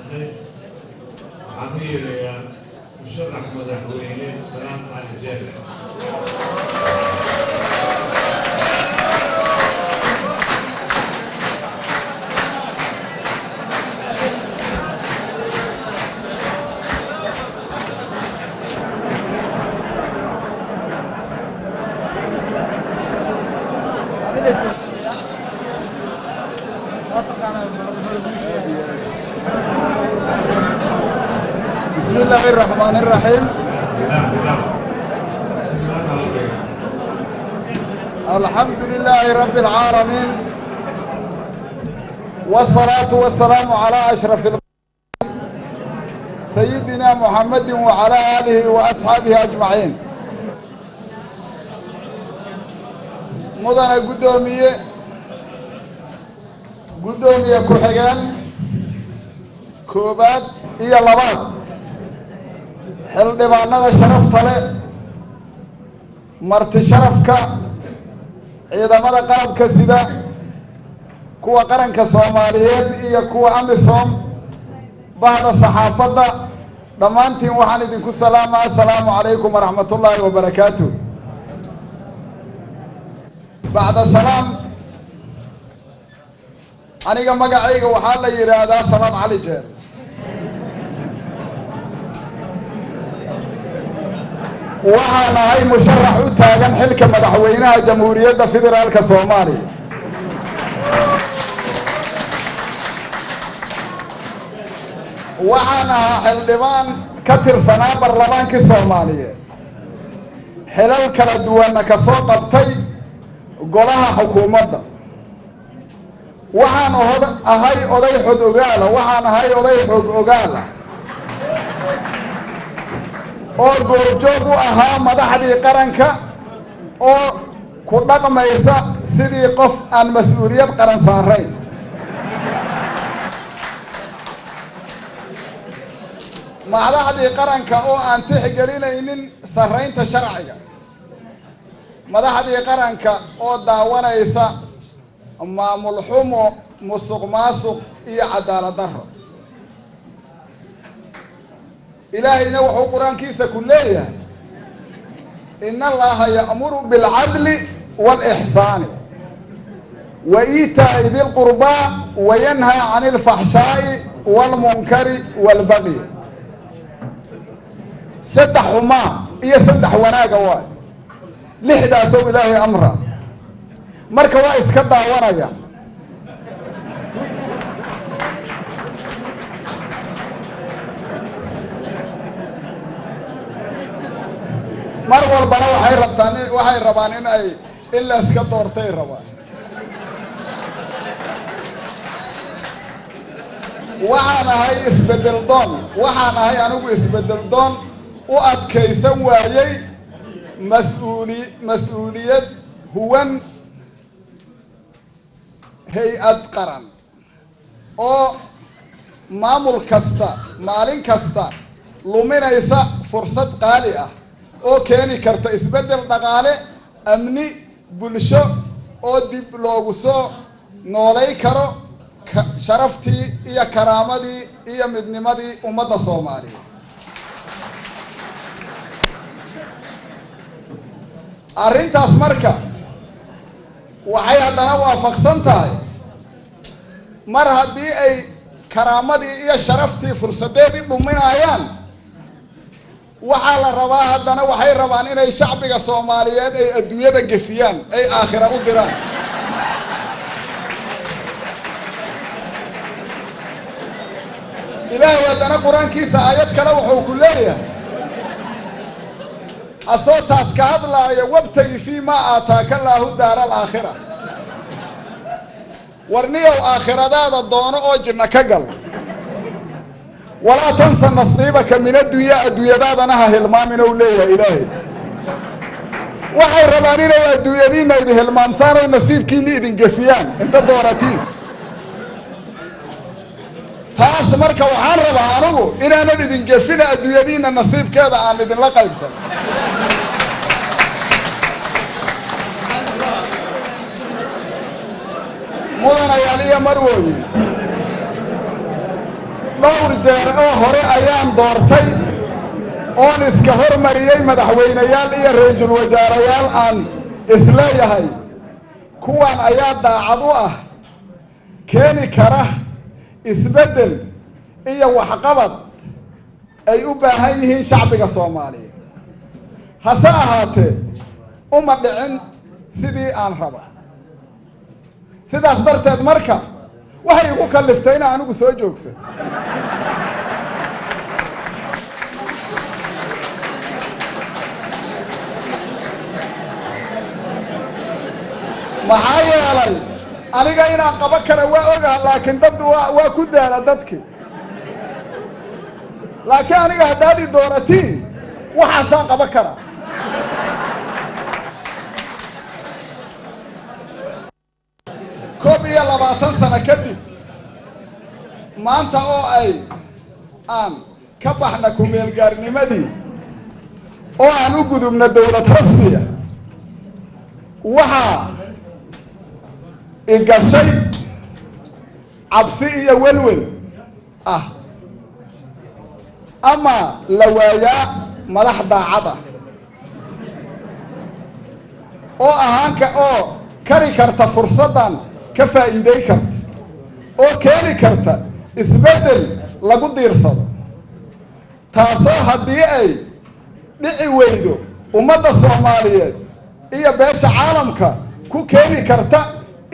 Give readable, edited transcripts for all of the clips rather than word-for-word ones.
عسى عمير يا مشرح مدحوينين السلام على الجامع. بسم الله الرحمن الرحيم. الحمد لله رب العالمين، والصلاة والسلام على أشرف سيدنا محمد وعلى آله وأصحابه أجمعين. مدن قدومية كحيان كوبات إيا لباد xildhibaanada sharafta leh marti sharafka ciidamada qalabka sida kuwa qaranka Soomaaliyeed iyo kuwa amisom bahda saxaafadda dhammaantiin waxaan idinku salaamaa assalaamu calaykum waraxmatullaahi wabarakaatuh. bacda salaam, aniga magacayga waxaa la yidhaahdaa Salaad Cali Jeer. waxaan ahay musharax u taagan xilka madaxweynaha jamhuuriyadda federaalka Soomaaliya. waxaan ahaa xildhibaan ka tirsanaa baarlamaankii Soomaaliyeed, xilal kala duwanna ka soo qabtay golaha xukuumadda. waxaan ahay oday xog ogaala oo goobjoog u ahaa madaxdii qaranka oo ku dhaqmaysa sidii qof aan mas-uuliyad qaran saarayn. madaxdii qaranka oo aan tixgelinaynin sarraynta sharciga. madaxdii qaranka oo daawanaysa maamul xumo, musuq maasuq iyo cadaalad darro. ilaahayna wuxuu qur-aankiisa ku leeyahay ina allaha ya'muru bilcadli waalixsaani wa iitaa'i dilqurbaa wa yanhaa cani alfaxshaa'i waalmunkari waalbagyi. saddex xumaa iyo saddex wanaaga waay, lixdaasoo ilaahay amra. marka waa iska daawanaya. mar walbana waxay rabaan in la iska doortay rabaan. waxaan ahay anigu isbedel doon u adkaysan waayey mas-uuliyad huwan hay-ad qaran oo maamul kasta maalin kasta luminaysa fursad qaali ah oo keeni karta isbeddel dhaqaale, amni, bulsho oo dib loogu soo noolay karo sharaftii iyo karaamadii iyo midnimadii ummadda Soomaaliyeed. arrintaas marka waxay haddana waafaqsan tahay mar haddii ay karaamadii iyo sharaftii fursadeedii dhuminayaan, waxaa la rabaa haddana waxay rabaan inay shacbiga Soomaaliyeed ay adduunyada gefiyaan, ay aakhira u diraan. ilaahay haddana qur-aankiisa aayad kale wuxuu ku leeyahay asoo taas ka hadlaayo wabtagi fii maa aataaka allaahu daara alaakhira. warniyow aakhiradaada doono oo jinno ka gal. walaa tansa nasiibaka min addunya, adduunyadaadana ha hilmaamin ou leeyahay ilaahay. waxay rabaan inay adduunyadiina idin hilmaamsaan oy nasiibkiina idin gefiyaan inta dooratiin. taas marka waxaan rabaa anigu inaanan idin gefina, adduunyadiina nasiibkeeda aan idinla qaybsan. mudanayaal iyo marwooyin, dhowr jeer oo hore ayaan doortay oon iska hormariyey madaxweyneyaal iyo ra'iisul wasaarayaal aan isleeyahay kuwan ayaa daacad u ah keeni kara isbeddel iyo waxqabad ay u baahan yihiin shacbiga Soomaaliyeed hase ahaatee uma dhicin sidii aan raba sidaas darteed marka waxay igu kaliftay inaan anigu soo joogso maxaa yeelay aniga inaan qaban kara waa ogahay laakiin dad waa ku daala dadkii laakiin aniga haddaad i dooratiin waxaasaan qaban karaa koob iyo 20 sano kadib maanta oo aan ka baxna ku-meelgaarnimadii oo aan u gudubna dawlad rasmiya waxaa igashay cabsi iyo welwel ah ama la waayaa madax daacad ah oo kari karta fursaddan ka faa'iiday karta oo keeni karta isbeddel lagu diirsado taasoo haddii ay dhici weydo ummadda Soomaaliyeed iyo beesha caalamka ku keeni karta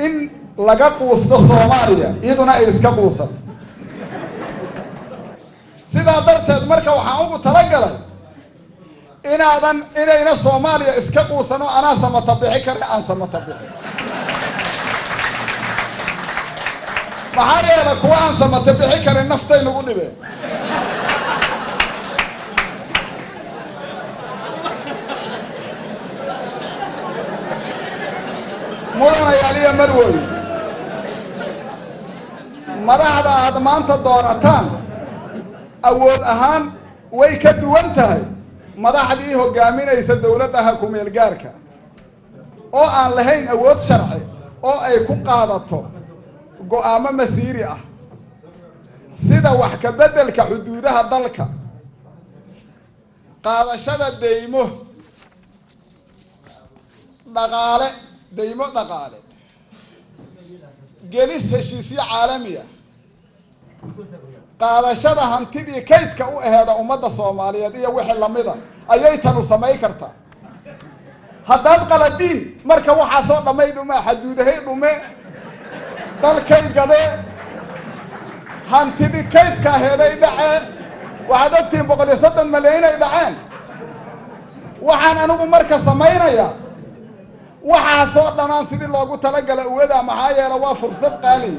in laga quusto Soomaaliya iyaduna ay iska quusato sidaa darteed marka waxaan ugu talagalay inayna Soomaaliya iska quusano anaa samata bixi kara aan samata bixi maxaa yeelay kuwa aan samata bixi karin naftay nagu dhibeen mudanayaal iyo marwey madaxda aad maanta doonataan awood ahaan way ka duwan tahay madaxdii hogaaminaysa dawladdaha ku-meelgaarka oo aan lahayn awood sharci oo ay ku qaadato go'aamo masiiri ah sida wax ka beddelka xuduudaha dalka qaadashada deymo dhaqaale gelis heshiisyo caalamiya qaadashada hantidii kaydka u aheeda ummadda Soomaaliyeed iyo wixii lamida ayay tanu samayn kartaa haddaad qaladiin marka waxaa soo dhammayduma xaduudahay dhume dalkay gadee hantidii kaydka aheeday dhaceen waxaad ogtiin 130 malyan ay dhaceen waxaan anigu marka samaynayaa waxaasoo dhanaan sidii loogu talagalay uwadaa maxaa yeele waa fursad qaali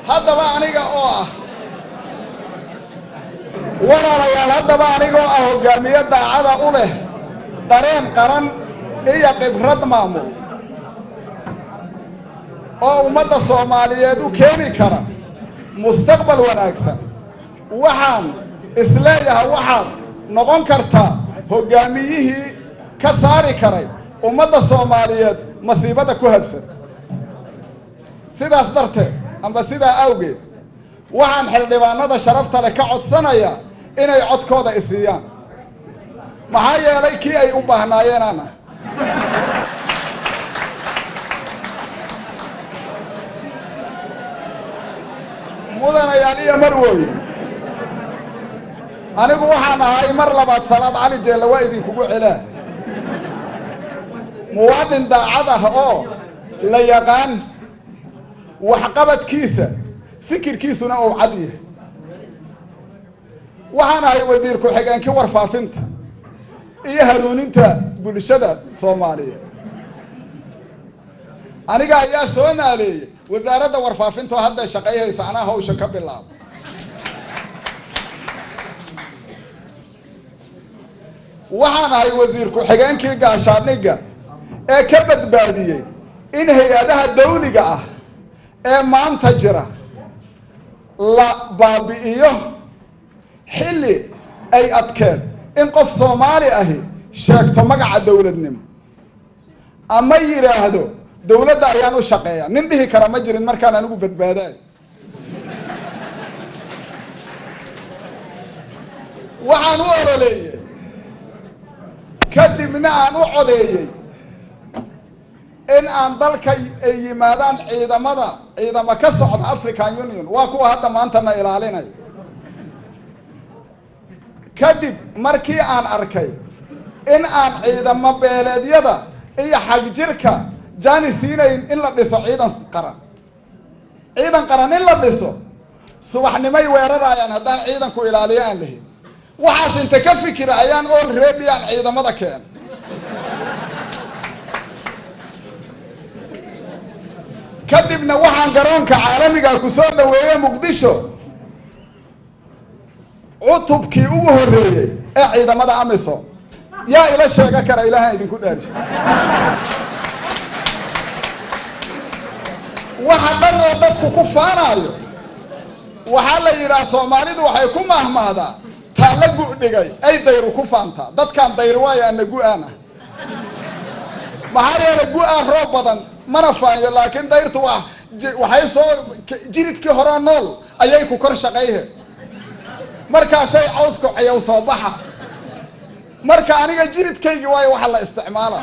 haddaba aniga oo ah walaalayaal haddaba aniga oo ah hogaamiye daacada u leh dareen qaran iyo khibrad maamul oo ummadda Soomaaliyeed u keeni kara mustaqbal wanaagsan waxaan isleeyahay waxaad noqon kartaa hogaamiyihii ka saari karay ummadda Soomaaliyeed masiibada ku habsan sidaas darteed amba sidaa awgeed waxaan xildhibaanada sharafta leh ka codsanayaa inay codkooda isiiyaan maxaa yeelay kii ay u baahnaayeen ana mudanayaal iyo marwey anigu waxaan ahay mar labaad Salaad Cali Jeelle waa idinkugu celaa muwaadin daacad ah oo la yaqaan waxqabadkiisa fikirkiisuna uu cad yahay waxaan ahay wasiir ku-xigeenkii warfaafinta iyo hanuuninta bulshada Soomaaliyeed aniga ayaa soo naaleeyay wasaaradda warfaafinta oo hadda shaqeeyaysa anaa hawsha ka bilaabo waxaan ahay wasiir ku-xigeenkii gaashaandhigga ee ka badbaadiyey in hay-adaha dawliga ah ee maanta jira la baabi'iyo xilli ay adkeen in qof Soomaali ahi sheegto magaca dawladnimo ama yiraahdo dawladda ayaan u shaqeeyaa nin dhihi kara ma jirin markaan anigu badbaaday waxaan u ololeeyay kadibna aan u codeeyey in aan dalka ay yimaadaan ciidamo ka socda African Union waa kuwa hadda maantana ilaalinay kadib markii aan arkay in aan ciidamo beeleedyada iyo xagjirka jaanisiinayn in la dhiso ciidan qaran in la dhiso subaxnimay weerarayaan haddaan ciidanku ilaaliyo aan lahayn waxaas inta ka fikira ayaan already aan ciidamada keen kadibna waxaan garoonka caalamiga ku soo dhaweeyay Muqdisho cutubkii ugu horeeyay ee ciidamada AMISOM yaa ila sheega kara ilaahay idinku dhaarji waxa dhan oo dadku ku faanayo waxa la yiraahdaa Soomaalidu waxay ku mahmahdaa taala gu'digay ay dayru ku faanta dadkan dayr waayaan gu'aana maxaa yeelay gu'aan roob badan mana faayo laakiin dayrtu waxay soo jiridkii hore nool ayay ku kor shaqeeyeen markaasay cawsku ayaw soo baxa marka aniga jiridkaygi waayo waxa la isticmaala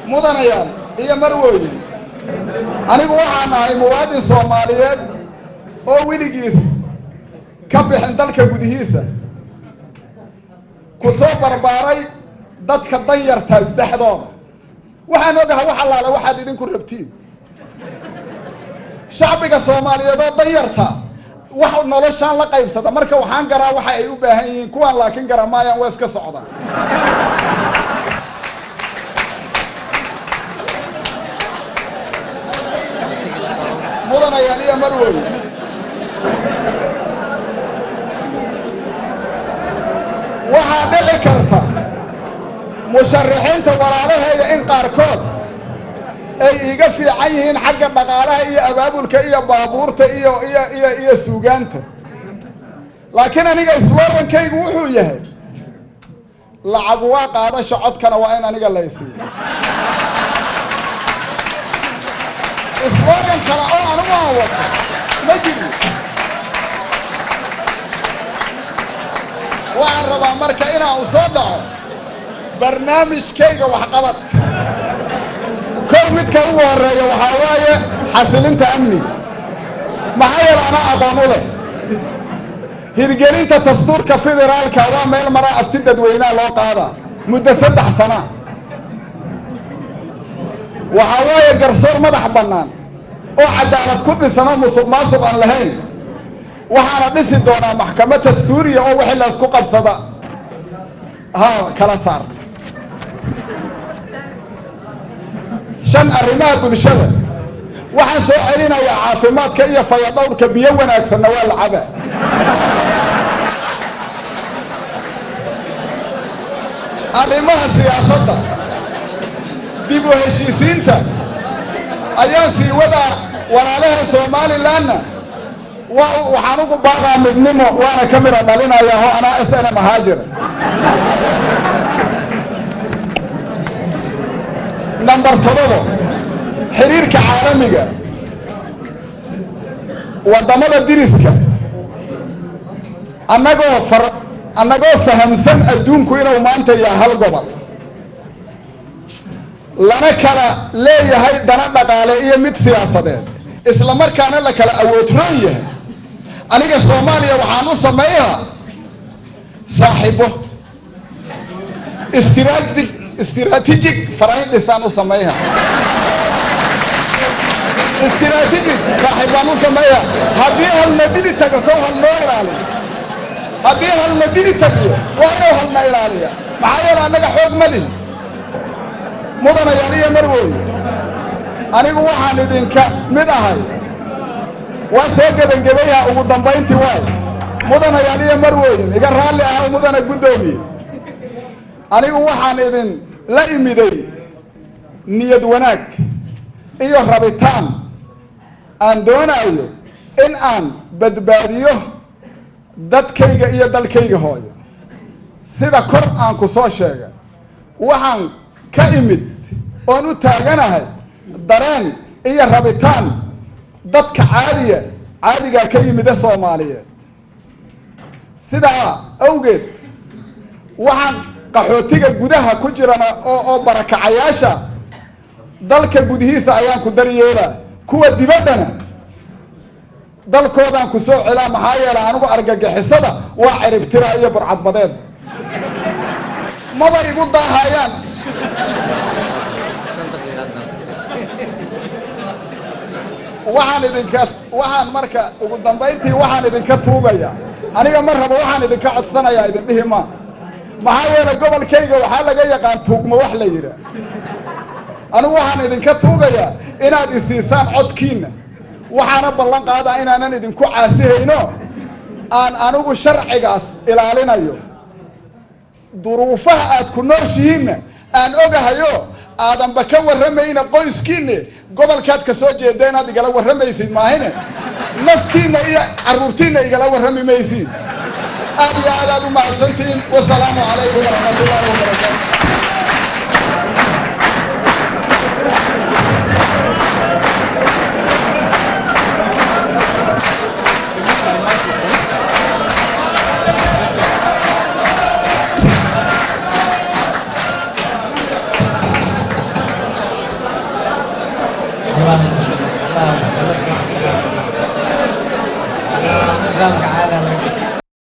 mudanayaan iyo marwooyin anigu waxaan ahay muwaadin Soomaaliyeed oo wiligiis ka bixin dalka gudihiisa ku soo barbaaray dadka danyarta dhexdooda waxaan ogahay wax allaala waxaad idinku rabtiin shacbiga Soomaaliyeed oo danyarta wax noloshaan la qaybsada marka waxaan garaa waxa ay u baahan yihiin kuwan laakiin garamaayaan waa iska socda mudanayaan iyo marwooyin waxaa dhici karta musharaxiinta walaalaheeda in qaarkood ay iga fiican yihiin xagga dhaqaalaha iyo abaabulka iyo baabuurta iyo suugaanta laakiin aniga slogankaygu wuxuu yahay lacag waa qaadasho codkana waa in aniga la isiiyo slogan kale oo anigu aan wato ma jiro waxaan rabaa marka inaan u soo dhaco barnaamijkayga waxqabadka kow midka ugu horeeya waxaa waaye xasilinta amniga maxaa yeele anaa aqoon u leh hirgelinta dastuurka federaalka waa meel maraa afti dadweynaha loo qaadaa muddo 3 sano waxaa waaye garsoor madax bannaan oo cadaalad ku dhisan oo musuqmaasuq aan lahayn waxaana dhisi doonaa maxkamad dastuuriya oo wixii la isku qabsada kala saar 5 arrimaha bulshada waxaan soo celinayaa caafimaadka iyo fayadhowrka biyo wanaagsanna waa la cabaa arrimaha siyaasadda dib u heshiisiinta ayaan sii wadaa walaalaha Somalilandna waxaan ugu baaqaa midnimo waana ka mid dhalinayaa oo anaa SNM Haajir number 7 xiriirka caalamiga wadamada diriska annagoo fahamsan adduunku inuu maanta yahay hal gobol lana kala leeyahay dana dhaqaale iyo mid siyaasadeed isla markaana la kala awood roon yahay aniga Soomaaliya waxaan u sameeyaa saaxiibo استراتيجيك فرعين لسان وسميها استراتيجيك صاحبانو سميها هذه المدينة تقصوها النور علي هذه المدينة تقصوها وعنوها النور علي معايا أنك حوق ملي مدن يعني مروي أنا واحد إذنك مدهاي وسيجد إنجبيها وقدام تواي مدن يعني مروي إذا رالي أو مدن قدومي أنا واحد إذن لا إمدي نيد وناك إيوه ربطان أن دون أيو إن أن بدباريوه dadkayga iyo dalkayga hooyo sida kor aan ku soo sheegay waxaan ka imid oon u taaganahay dareen iyo rabitaan dadka caadigaa ka yimida Soomaaliyeed sidaa awgeed waxaan qaxootiga gudaha ku jirana oo barakacayaasha dalka gudihiisa ayaan ku daryeelaa kuwa dibaddana dalkoodaan ku soo celaa maxaa yeelay anigu argagixisada waa ciribtira iyo burcadbadeed maba igu daahayaan waxaan marka ugu dambayntii waxaan idinka tuugayaa aniga ma rabo waxaan idinka codsanayaa idin dhihi maa maxaa yeelay gobolkayga waxaa laga yaqaan tuugma wax la yidhaa anigu waxaan idinka tuugayaa inaad isiisaan codkiina waxaana ballan qaadaa inaanan idinku caasihayno aan anigu sharcigaas ilaalinayo duruufaha aad ku nooshihiinna aan ogahayo aadanba ka warramayna qoyskiinne gobolkaad ka soo jeeda inaad igala warramaysid maahine naftiinna iyo carruurtiinna igala warrami maysid aad iyo aad u mahadsantihiin wasalaamu calaykum waraxmatullaahi wabarakaatu